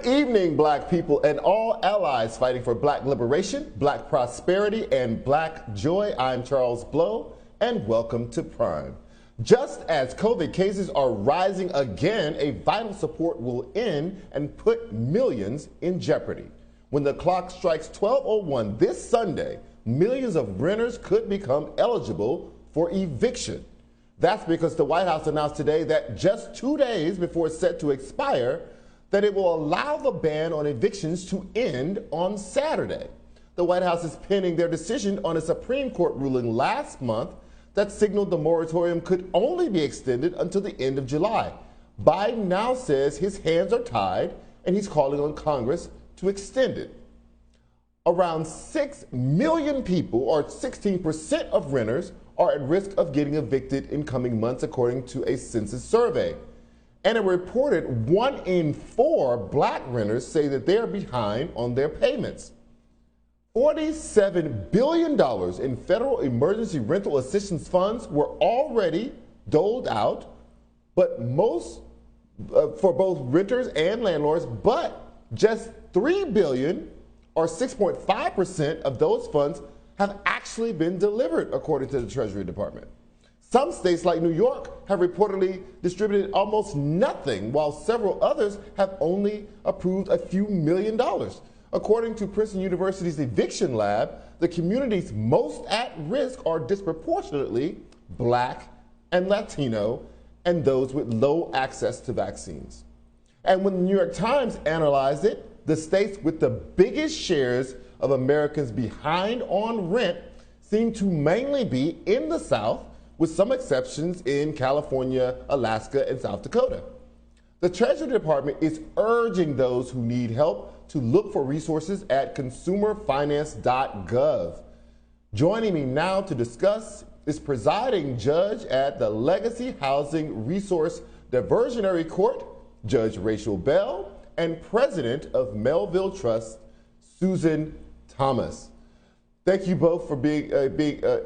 Good evening, Black people and all allies fighting for Black liberation, Black prosperity, and Black joy. I'm Charles Blow, and welcome to Prime. Just as COVID cases are rising again, a vital support will end and put millions in jeopardy. When the clock strikes 12:01 this Sunday, millions of renters could become eligible for eviction. That's because the White House announced today that just 2 days before it's set to expire, that it will allow the ban on evictions to end on Saturday. The White House is pending their decision on a Supreme Court ruling last month that signaled the moratorium could only be extended until the end of July. Biden now says his hands are tied and he's calling on Congress to extend it. Around 6 million people, or 16% of renters, are at risk of getting evicted in coming months, according to a Census survey. And it reported 1 in 4 Black renters say that they are behind on their payments. $47 billion in federal emergency rental assistance funds were already doled out, but for both renters and landlords, but just $3 billion, or 6.5% of those funds, have actually been delivered, according to the Treasury Department. Some states, like New York, have reportedly distributed almost nothing, while several others have only approved a few $million. According to Princeton University's Eviction Lab, the communities most at risk are disproportionately Black and Latino and those with low access to vaccines. And when the New York Times analyzed it, the states with the biggest shares of Americans behind on rent seem to mainly be in the South, with some exceptions in California, Alaska, and South Dakota. The Treasury Department is urging those who need help to look for resources at consumerfinance.gov. Joining me now to discuss is presiding judge at the Legacy Housing Resource Diversionary Court, Judge Rachel Bell, and president of Melville Trust, Susan Thomas. Thank you both for being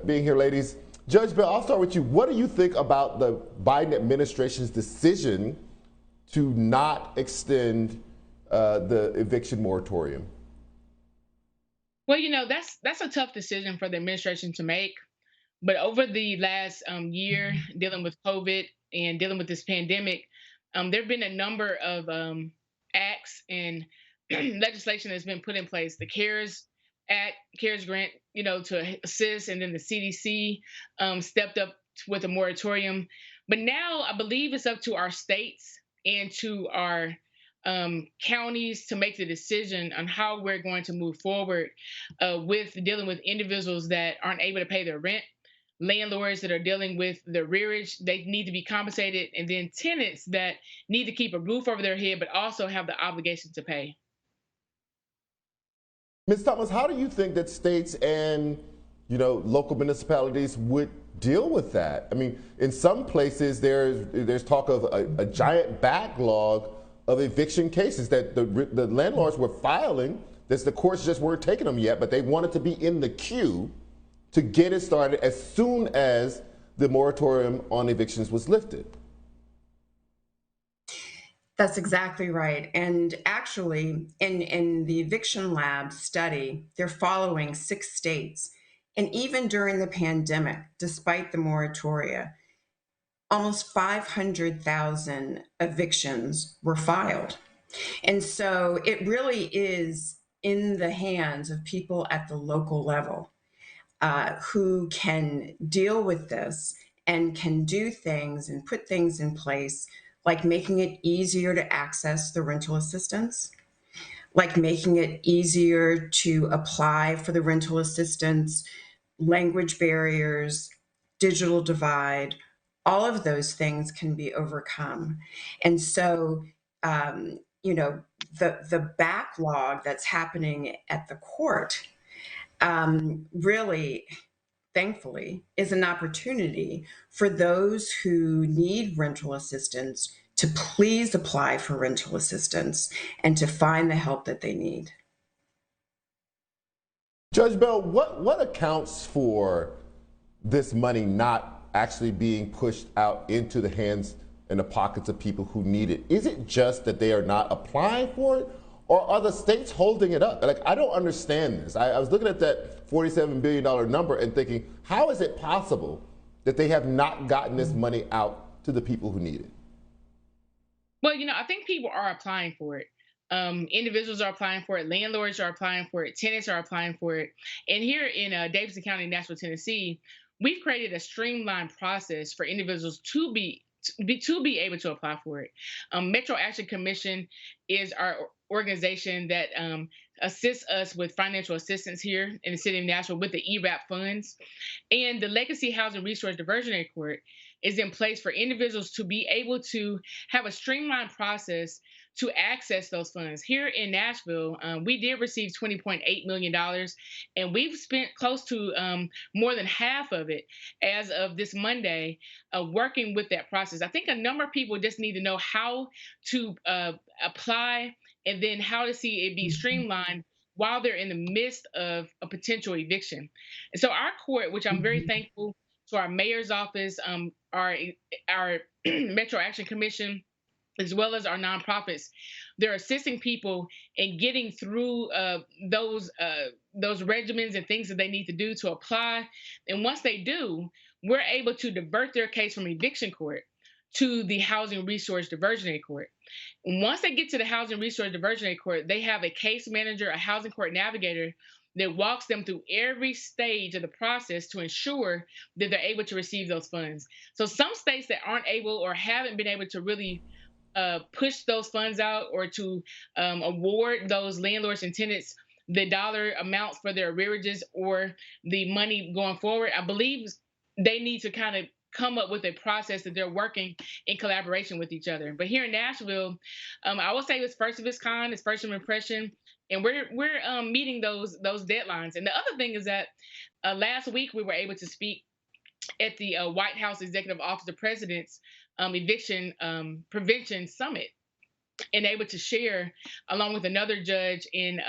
here, ladies. Judge Bell, I'll start with you. What do you think about the Biden administration's decision to not extend the eviction moratorium? Well, that's a tough decision for the administration to make. But over the last year, dealing with COVID and dealing with this pandemic, there have been a number of acts and legislation that's been put in place. The CARES Act, CARES grant, to assist, and then the CDC stepped up with a moratorium. But now I believe it's up to our states and to our counties to make the decision on how we're going to move forward with dealing with individuals that aren't able to pay their rent, landlords that are dealing with the rearage, they need to be compensated, and then tenants that need to keep a roof over their head but also have the obligation to pay. Ms. Thomas, how do you think that states and local municipalities would deal with that? I mean, in some places there's talk of a giant backlog of eviction cases that the landlords were filing. The courts just weren't taking them yet, but they wanted to be in the queue to get it started as soon as the moratorium on evictions was lifted. That's exactly right. And actually, in the Eviction Lab study, they're following 6 states. And even during the pandemic, despite the moratoria, almost 500,000 evictions were filed. And so it really is in the hands of people at the local level who can deal with this and can do things and put things in place, like making it easier to access the rental assistance, like making it easier to apply for the rental assistance, language barriers, digital divide. All of those things can be overcome. And so, the backlog that's happening at the court really, thankfully, is an opportunity for those who need rental assistance to please apply for rental assistance and to find the help that they need. Judge Bell, what accounts for this money not actually being pushed out into the hands and the pockets of people who need it? Is it just that they are not applying for it, or are the states holding it up? Like, I don't understand this. I was looking at that $47 billion number and thinking, how is it possible that they have not gotten this money out to the people who need it? Well, I think people are applying for it. Individuals are applying for it. Landlords are applying for it. Tenants are applying for it. And here in Davidson County, Nashville, Tennessee, we've created a streamlined process for individuals to be able to apply for it. Metro Action Commission is our organization that assists us with financial assistance here in the city of Nashville with the ERAP funds. And the Legacy Housing Resource Diversionary Court is in place for individuals to be able to have a streamlined process to access those funds. Here in Nashville, we did receive $20.8 million, and we've spent close to more than half of it as of this Monday working with that process. I think a number of people just need to know how to apply and then how to see it be streamlined while they're in the midst of a potential eviction. And so our court, which I'm very thankful to our mayor's office, our Metro Action Commission, as well as our nonprofits, they're assisting people in getting through those regimens and things that they need to do to apply. And once they do, we're able to divert their case from eviction court to the Housing Resource Diversionary Court. And once they get to the Housing Resource Diversionary Court, they have a case manager, a housing court navigator that walks them through every stage of the process to ensure that they're able to receive those funds. So some states that aren't able or haven't been able to really push those funds out or to award those landlords and tenants the dollar amounts for their arrearages or the money going forward, I believe they need to kind of come up with a process that they're working in collaboration with each other. But here in Nashville, I would say it's first of its kind, it's first of impression, and we're meeting those deadlines. And the other thing is that last week we were able to speak at the White House Executive Office of President's Eviction Prevention Summit, and able to share along with another judge in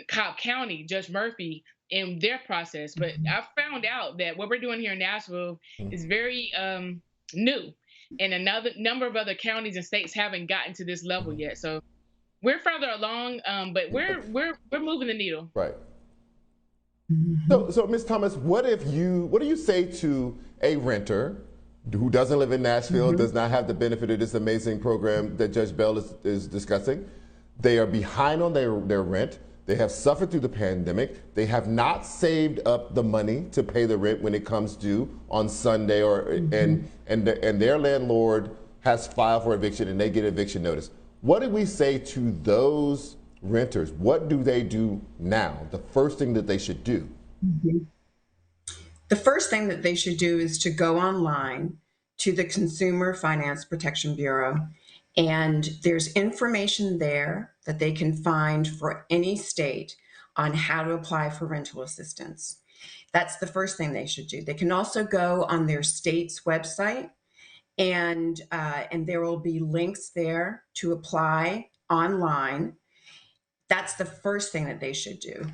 Cobb County, Judge Murphy, in their process. But I found out that what we're doing here in Nashville is very new, and another number of other counties and states haven't gotten to this level yet. So we're further along, but we're moving the needle. Right. So Ms. Thomas, what do you say to a renter who doesn't live in Nashville, does not have the benefit of this amazing program that Judge Bell is discussing? They are behind on their rent. They have suffered through the pandemic. They have not saved up the money to pay the rent when it comes due on Sunday, and their landlord has filed for eviction and they get eviction notice. What do we say to those renters? What do they do now? The first thing that they should do. The first thing that they should do is to go online to the Consumer Finance Protection Bureau, and there's information there that they can find for any state on how to apply for rental assistance. That's the first thing they should do. They can also go on their state's website, and there will be links there to apply online. That's the first thing that they should do.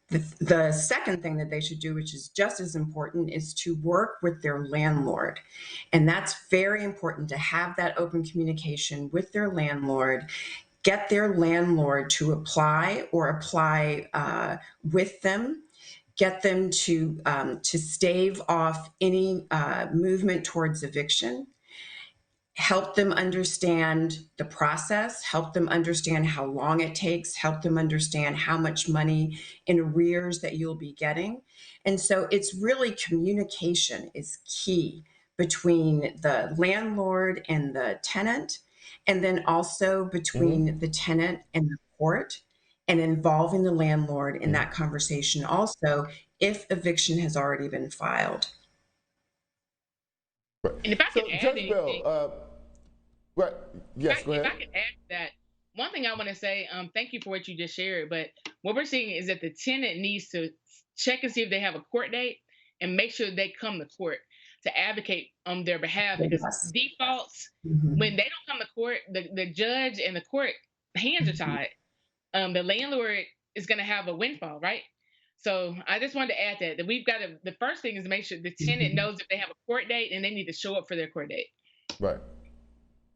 The second thing that they should do, which is just as important, is to work with their landlord. And that's very important, to have that open communication with their landlord, get their landlord to apply or apply with them, get them to stave off any movement towards eviction, help them understand the process, help them understand how long it takes, help them understand how much money in arrears that you'll be getting. And so it's really communication is key between the landlord and the tenant, and then also between the tenant and the court, and involving the landlord in that conversation also if eviction has already been filed. Right. And if I So, can add Judge anything, Bell, right? Yes, go ahead. if I can add that, one thing I want to say, thank you for what you just shared. But what we're seeing is that the tenant needs to check and see if they have a court date and make sure they come to court to advocate on their behalf, because defaults, when they don't come to court, the judge and the court hands are tied. The landlord is going to have a windfall, right? So I just wanted to add that we've got to, the first thing is to make sure the tenant knows if they have a court date and they need to show up for their court date. Right.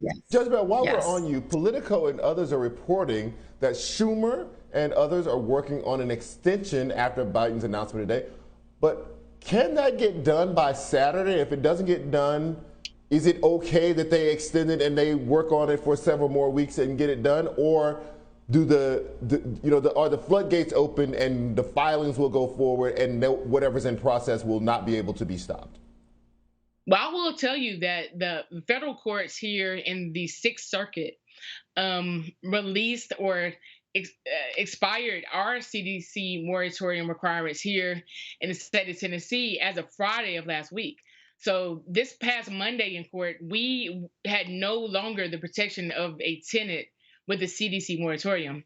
Yes. Judge Bell, while Yes. we're on you, Politico and others are reporting that Schumer and others are working on an extension after Biden's announcement today. But can that get done by Saturday? If it doesn't get done, is it okay that they extend it and they work on it for several more weeks and get it done? Or do are the floodgates open and the filings will go forward and whatever's in process will not be able to be stopped? Well, I will tell you that the federal courts here in the Sixth Circuit released or expired our CDC moratorium requirements here in the state of Tennessee as of Friday of last week. So this past Monday in court, we had no longer the protection of a tenant with the CDC moratorium.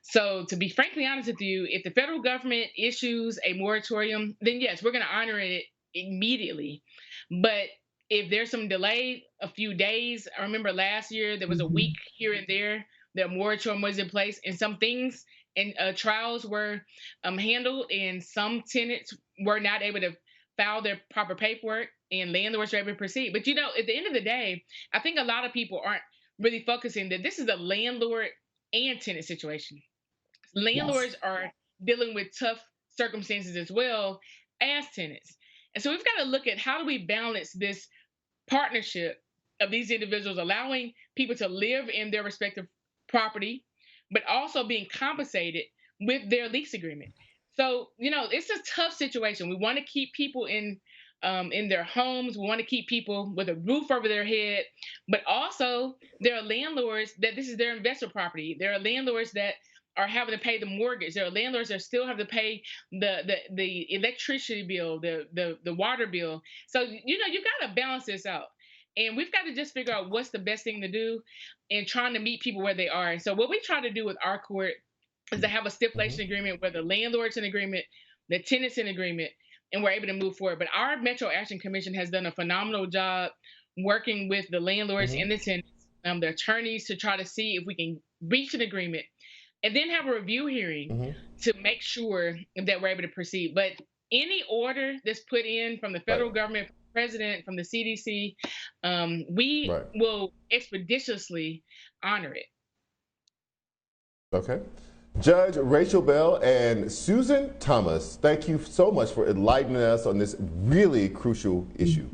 So to be frankly honest with you, if the federal government issues a moratorium, then yes, we're going to honor it immediately. But if there's some delay, a few days, I remember last year there was a week here and there that moratorium was in place, and some things and trials were handled, and some tenants were not able to file their proper paperwork, and landlords were able to proceed. But at the end of the day, I think a lot of people aren't really focusing that this is a landlord and tenant situation. Landlords are dealing with tough circumstances as well as tenants. And so we've got to look at how do we balance this partnership of these individuals, allowing people to live in their respective property, but also being compensated with their lease agreement. So, it's a tough situation. We want to keep people in their homes. We want to keep people with a roof over their head, but also there are landlords that this is their investment property. There are landlords that are having to pay the mortgage. There are landlords that still have to pay the electricity bill, the water bill. So you've got to balance this out, and we've got to just figure out what's the best thing to do, and trying to meet people where they are. And so what we try to do with our court is to have a stipulation agreement where the landlord's in agreement, the tenant's in agreement, and we're able to move forward. But our Metro Action Commission has done a phenomenal job working with the landlords and the tenants, the attorneys, to try to see if we can reach an agreement, and then have a review hearing to make sure that we're able to proceed. But any order that's put in from the federal government, from the president, from the CDC, we will expeditiously honor it. Okay. Judge Rachel Bell and Susan Thomas, thank you so much for enlightening us on this really crucial issue.